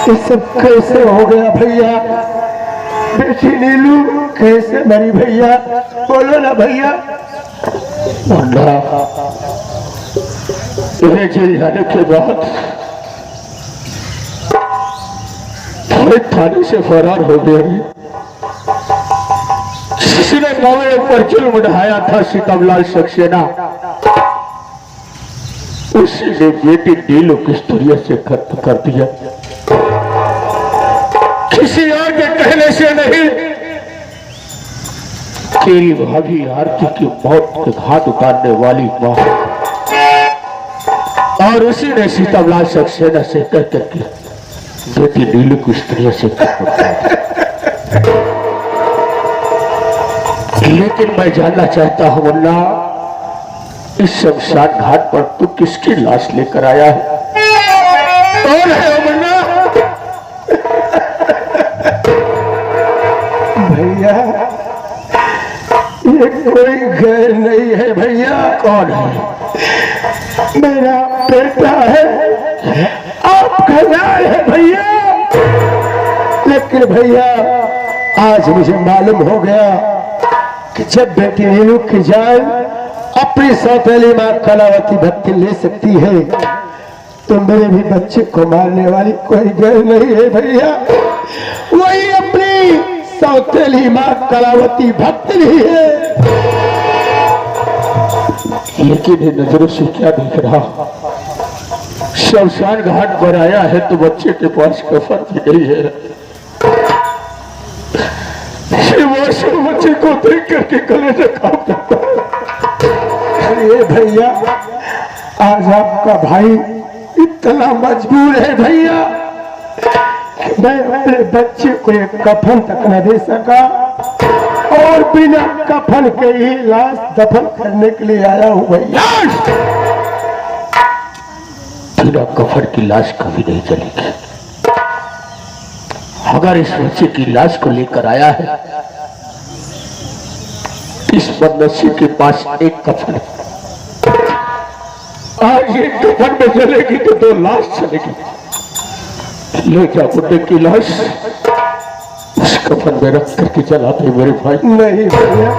ये सब कैसे हो गया भैया? बेटी नीलू कैसे मरी भैया? बोलो ना भैया। मुन्ना इन्हें जेल जाने के बाद थोड़े थाने से फरार हो गए। किसी ने मामले पर जुल्म ढाया था सीतामलाल सक्सेना, उसी ने बेटी नीलू किस दुनिया से खत्म कर दिया। किसी और के कहने से नहीं, तेरी भाभी आरती की मौत के घाट उतारने वाली मां और उसी ने सीतामलाल सक्सेना से कह करके बेटी नीलू को इस तरह से खत्म कर दिया। लेकिन मैं जानना चाहता हूं मुन्ना, इस शमशान घाट पर तू किसकी लाश लेकर आया है? कौन है मुन्ना? भैया ये कोई गैर नहीं है भैया। कौन है? मेरा बेटा है, आपका लाल है भैया। लेकिन भैया आज मुझे मालूम हो गया कि जब बेटी नीलू की जान अपनी सौतेली मां कलावती भक्ति ले सकती है तो मेरे भी बच्चे को मारने वाली कोई गैर नहीं है भैया। वही अपनी सौतेली मां कलावती भक्ति नहीं है। लेकिन नजरों से क्या दिख रहा? शमशान घाट पर आया है तो बच्चे के पास कफन भी नहीं है। बच्चे को देख करके गले से कांप जाता है। अरे भैया आज आपका भाई इतना मजबूर है भैया, मैं अपने बच्चे को एक कफन तक न दे सका और बिना कफन के ही लाश दफन करने के लिए आया हूँ भैया। बिना कफन की लाश कभी नहीं चलेगी। अगर इस बच्चे की लाश को लेकर आया है, इस बदनसीब के पास एक कफन है। आज एक कफन में चलेगी तो दो लाश चलेगी। ले जा बुड्ढे की लाश उस कफन में रख करके चलाते मेरे भाई। नहीं भैया,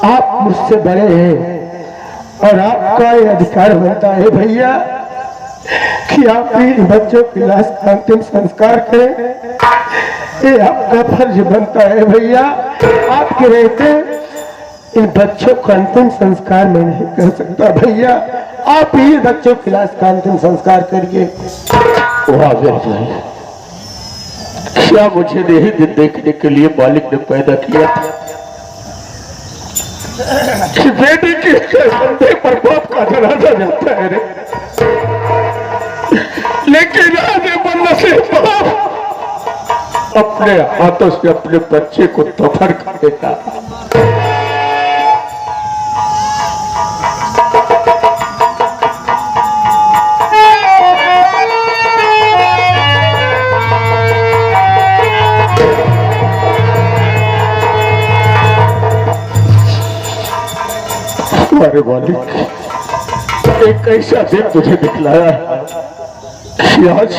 आप मुझसे बड़े हैं और आपका ये अधिकार बनता है भैया कि आप इन बच्चों की लाश का अंतिम संस्कार करें। ये आपका फर्ज बनता है भैया। आपके रहते इन बच्चों का अंतिम संस्कार मैं नहीं कर सकता भैया। आप ही बच्चों की लाश का अंतिम संस्कार करिए। वाह मेरे भाई, क्या मुझे यही दिन देखने के लिए मालिक ने पैदा किया था कि बेटी के कंधे पर बाप का जनाजा जाता है रे। लेकिन आज बदनसीब बाप अपने हाथों से अपने बच्चे को दफन कर देता। हमारे मालिक एक ऐसा दिन तुझे दिखलाया कि आज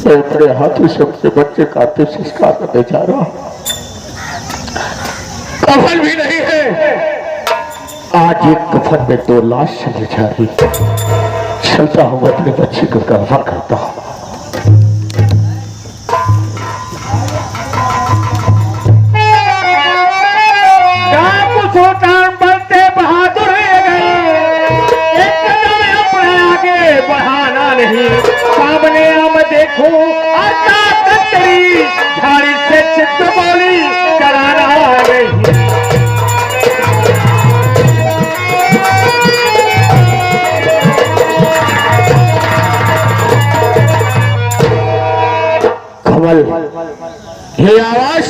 मैं अपने हाथों से अपने बच्चे का अंतिम संस्कार करने जा रहा हूं। कफन भी नहीं है। आज एक कफन में दो लाश चली जा रही। चलता हूं अपने बच्चे को कफन करता हूं। सामने हम देखो आता कतरी झाड़ी से चित्र बोली कराना नहीं। कमल, ये आवाज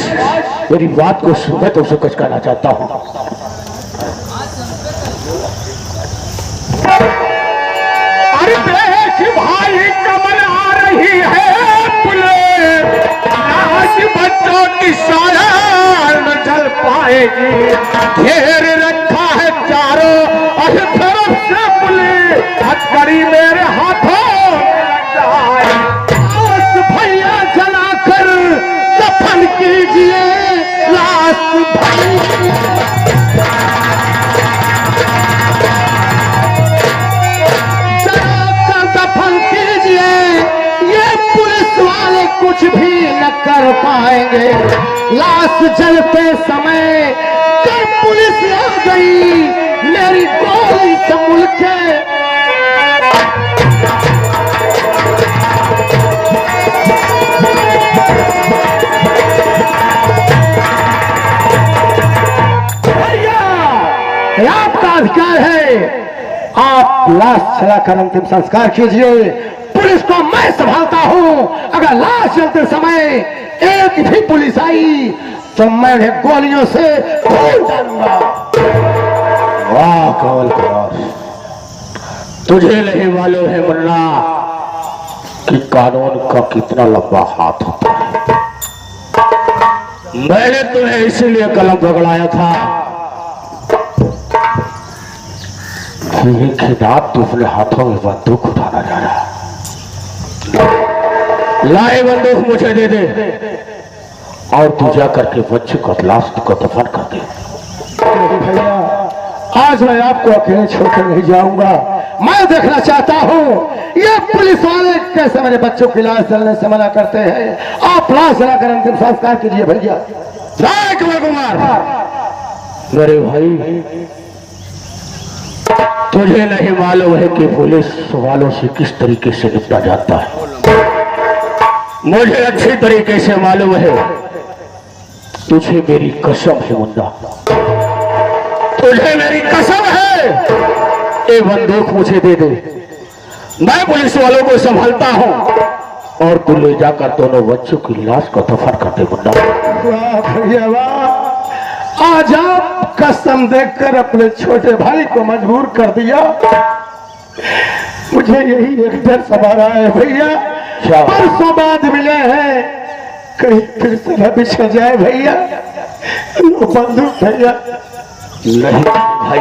मेरी बात को सुन, मैं तुमसे कुछ कहना चाहता हूं। भाई कमल आ रही है पुले, लाश बच्चों की सारा न चल पाएगी। घेर रखा है चारों और तरफ से पुले, हथकड़ी मेरे हाथों में लग जाए। है। लाश जलते समय जब पुलिस आ गई मेरी गोली संभल के, आपका अधिकार है, आप लाश चलाकर अंतिम संस्कार कीजिए। पुलिस को मैं संभालता हूं, अगर लाश जलते समय एक भी पुलिस आई तो मैं उन्हें गोलियों से भून डालूंगा। वाह कंवल कुमार, तुझे नहीं मालूम है मुन्ना कि कानून का कितना लंबा हाथ होता है। मैंने तुम्हें इसीलिए कलम पकड़ाया था कि खिदाब तू अपने हाथों में बंदूक उठाना जा रहा है। लाए बंदूक मुझे दे दे और तू जा करके बच्चे को लाश को दफन कर दे। भैया आज मैं आपको अकेले छोड़कर नहीं जाऊंगा। मैं देखना चाहता हूँ ये पुलिस वाले कैसे मेरे बच्चों की लाश जलने से मना करते हैं। आप लाश जलाकर अंतिम संस्कार कीजिए भैया। जय कंवल कुमार। मेरे भाई तुझे नहीं मालूम है कि पुलिस वालों से किस तरीके से निपटा जाता है। मुझे अच्छी तरीके से मालूम है। तुझे मेरी कसम है मुन्ना, तुझे मेरी कसम है, ये बंदूक मुझे दे दे, मैं पुलिस वालों को संभालता हूं और तू ले जाकर दोनों बच्चों की लाश को दफन कर दे मुन्ना। वाह भैया वाह, आज आप कसम देकर अपने छोटे भाई को मजबूर कर दिया। मुझे यही एक डर सता रहा है भैया, परसों बाद मिले हैं कहीं फिर से न बिछड़ जाए भैया। बंदूक भैया नहीं भाई,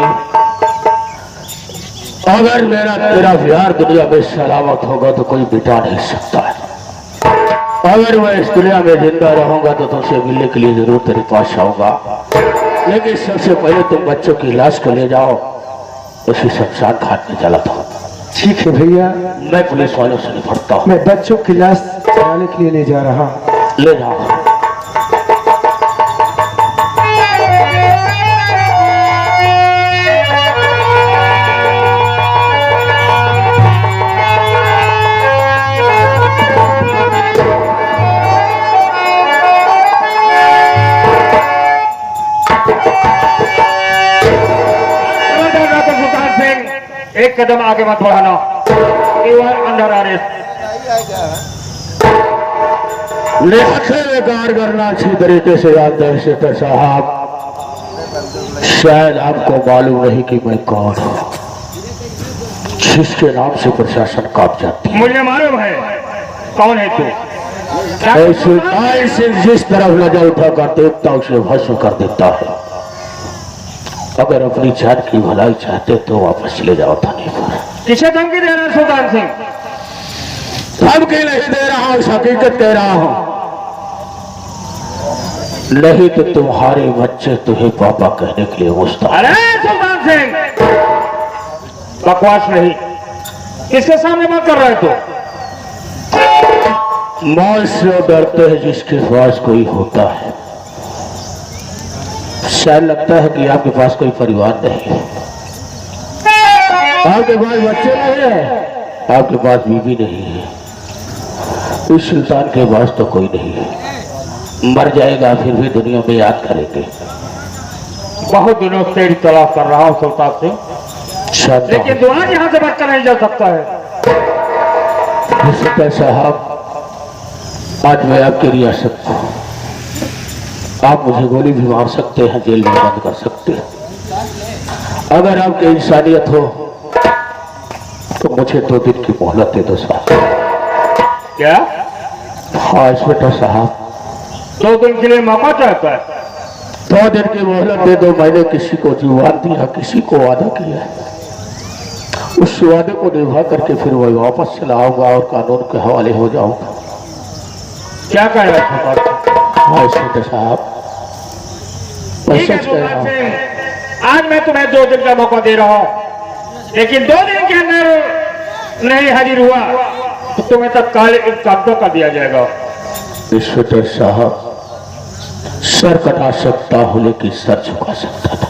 अगर मेरा तेरा प्यार दुनिया में सलामत होगा तो कोई बिता नहीं सकता है। अगर मैं इस दुनिया में जिंदा रहूंगा तो तुमसे मिलने के लिए जरूर तेरे पास आऊंगा, लेकिन सबसे पहले तुम बच्चों की लाश को ले जाओ, उसी शमशान घाट में जला दो। ठीक है भैया, मैं पुलिस वालों से निपटता हूँ। मैं बच्चों की लाश जलाने के लिए ले जा रहा हूँ। ले जाओ। एक कदम आगे मत बढ़ाना, यू आर अंडर अरेस्ट। कार करना अच्छी तरीके से याद है सेठ साहब, शायद आपको मालूम नहीं कि मैं कौन हूँ, जिसके नाम से प्रशासन कांप जाती है। मुझे मालूम है कौन है तू। ऐसे जिस तरफ नजर उठाकर देखता उसे भस्म कर देता है। अगर अपनी जान की भलाई चाहते तो वापस ले जाओ थाने पर। किसे धमकी दे रहा है सुल्तान सिंह? धमकी नहीं दे रहा हूं, हकीकत कह रहा हूं। नहीं तो तुम्हारे बच्चे तुम्हें पापा कहने के लिए मुस्तैद। अरे सुल्तान सिंह, बकवास नहीं, किसके सामने बात कर रहा है तू? मौत से डरते हैं जिसके पास कोई होता है। शायद लगता है कि आपके पास कोई परिवार नहीं है, आपके पास बच्चे नहीं है, आपके पास बीवी नहीं है। इस सुल्तान के पास तो कोई नहीं है, मर जाएगा फिर भी दुनिया में याद करेंगे। बहुत दिनों से तेरी तलाश कर रहा हूँ सुल्तान सिंह, लेकिन तू आज यहाँ से बचकर नहीं जा सकता है। साहब, आज मैं आपकी रियासत हूँ, आप मुझे गोली भी मार सकते हैं, जेल में बंद कर सकते हैं। अगर आपकी इंसानियत हो तो मुझे 2 दिन की मोहलत दे दो साहब। क्या? हाँ इंस्पेक्टर साहब, 2 दिन के लिए मौका चाहता है? 2 दिन की मोहलत दे दो। मैंने किसी को जुबान दिया, किसी को वादा किया, उस वादे को निभा करके फिर मैं वापस चला आऊंगा और कानून के हवाले हो जाऊंगा। क्या कह रहा है? हाँ इंस्पेक्टर साहब, ठीक है सुल्तान सिंह, आज मैं तुम्हें 2 दिन का मौका दे रहा हूँ, लेकिन 2 दिन के अंदर नहीं हाजिर हुआ तो तुम्हें तत्काल कागजों का दिया जाएगा। इंस्पेक्टर साहब, सर कटा सकता हूँ लेकिन सर झुका सकता था।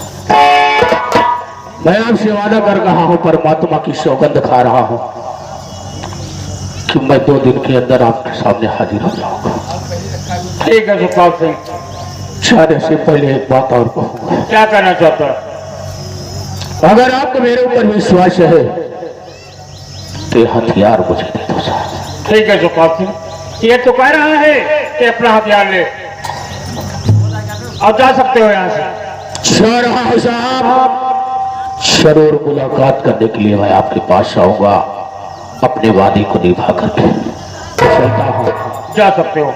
मैं आपसे वादा कर रहा हूँ, परमात्मा की सौगंध खा रहा हूँ कि मैं 2 दिन के अंदर आपके सामने हाजिर हो जाऊंगा। ठीक है सुखपाल सिंह, जाने से पहले एक बात और कहूंगा। क्या करना चाहता है? अगर आपको मेरे ऊपर विश्वास है तो ये हथियार मुझे दे दो साहब। ठीक है सुखपाल सिंह, ये तो कह रहा है कि अपना हथियार ले और जा सकते हो यहाँ से। जा रहा हूं साहब, जरूर मुलाकात करने के लिए मैं आपके पास आऊंगा, अपने वादे को निभा करके चलता हूं। जा सकते हो।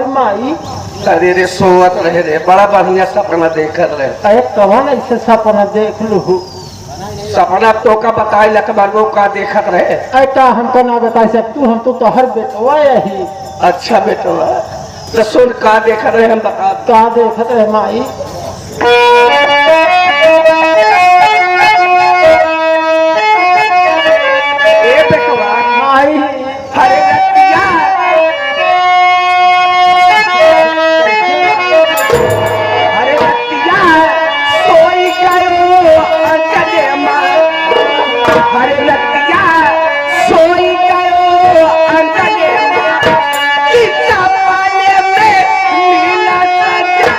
माई अरे रे सोवत रहे रे, बड़ा बढ़िया सपना देखत रहे। अरे कवन ऐसे सपना देख लू? सपना तो का बताई लक बार का देखत रहे। ऐसा हमको ना बता सकतू, हम तो तोहर बेटवा यही। अच्छा बेटवा, तो सुन का देखत रहे हम बता। का देखत रहे माई? ए बेटवा माई हरे रतिया, हरे रतिया सोई गयो अंजने माँ। हरे रतिया सोई गयो अंजने माँ, किस्सा पाने में मिला सजना।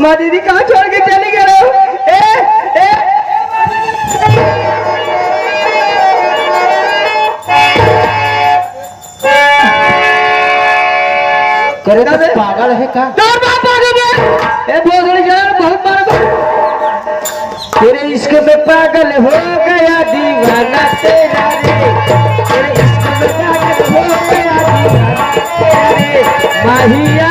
माँ दीदी कहाँ छोड़ के चली गए हो? करे तो पागल है का? बहुत तेरे इश्क में पागल हो गया दीवाना तेरा रे, तेरे इश्क में पागल हो गया दीवाना तेरा रे माहिया।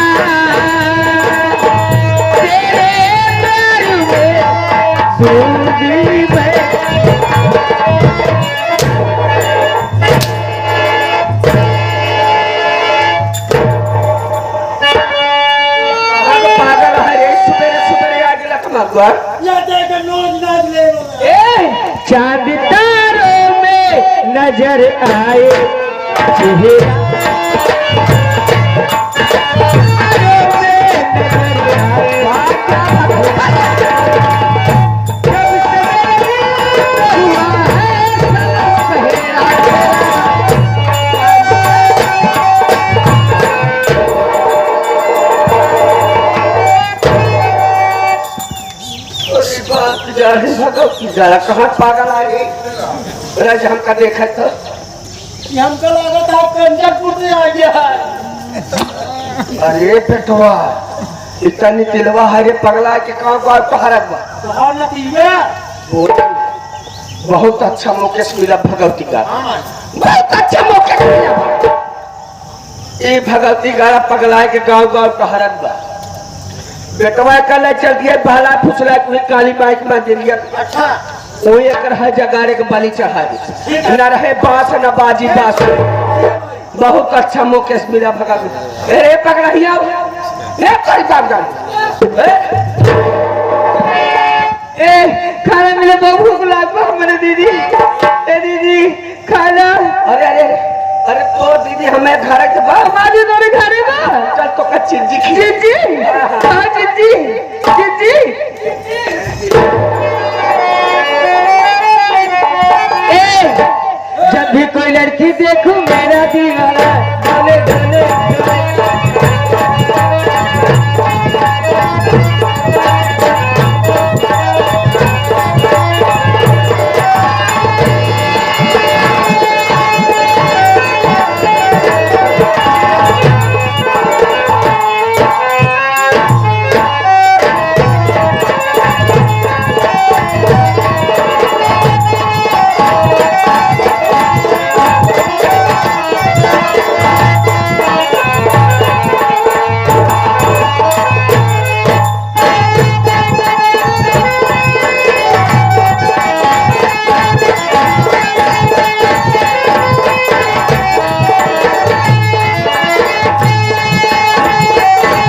चांद तारों में नजर आए चेहरा, भगवती जरा कहाँ पागल आ गई रज हमका देखा तो हमको लगा था कंजरपुर से आ गया है। अरे पेटवा इतनी दिलवा हरे पगला के कहाँ गाँव पहाड़त बा तो नतीजे बहुत अच्छा मुकेश मिला भगवती का बहुत अच्छा मुकेश मिला ये भगवती गारा पगला के गाँव गाँव पहाड़त बा बेटवा कल चल दिया बहला फुसला कोई काली माई के मंदिर अच्छा वही एक है जगारे के बलि चढ़ा दी न रहे बांस न बाजी बांस बहुत अच्छा मुकेश मिला भगवती अरे पगड़िया ये कोई बात नहीं ए खाना मिले बहुत भूख लगा हमारे दीदी ए दीदी खाना अरे अरे अरे तो दीदी हमें घर के बाहर हमारे तोरे खाने का चल तो का चिंजी खी जीजी हाँ जीजी जीजी जब भी कोई लड़की देखूं मैं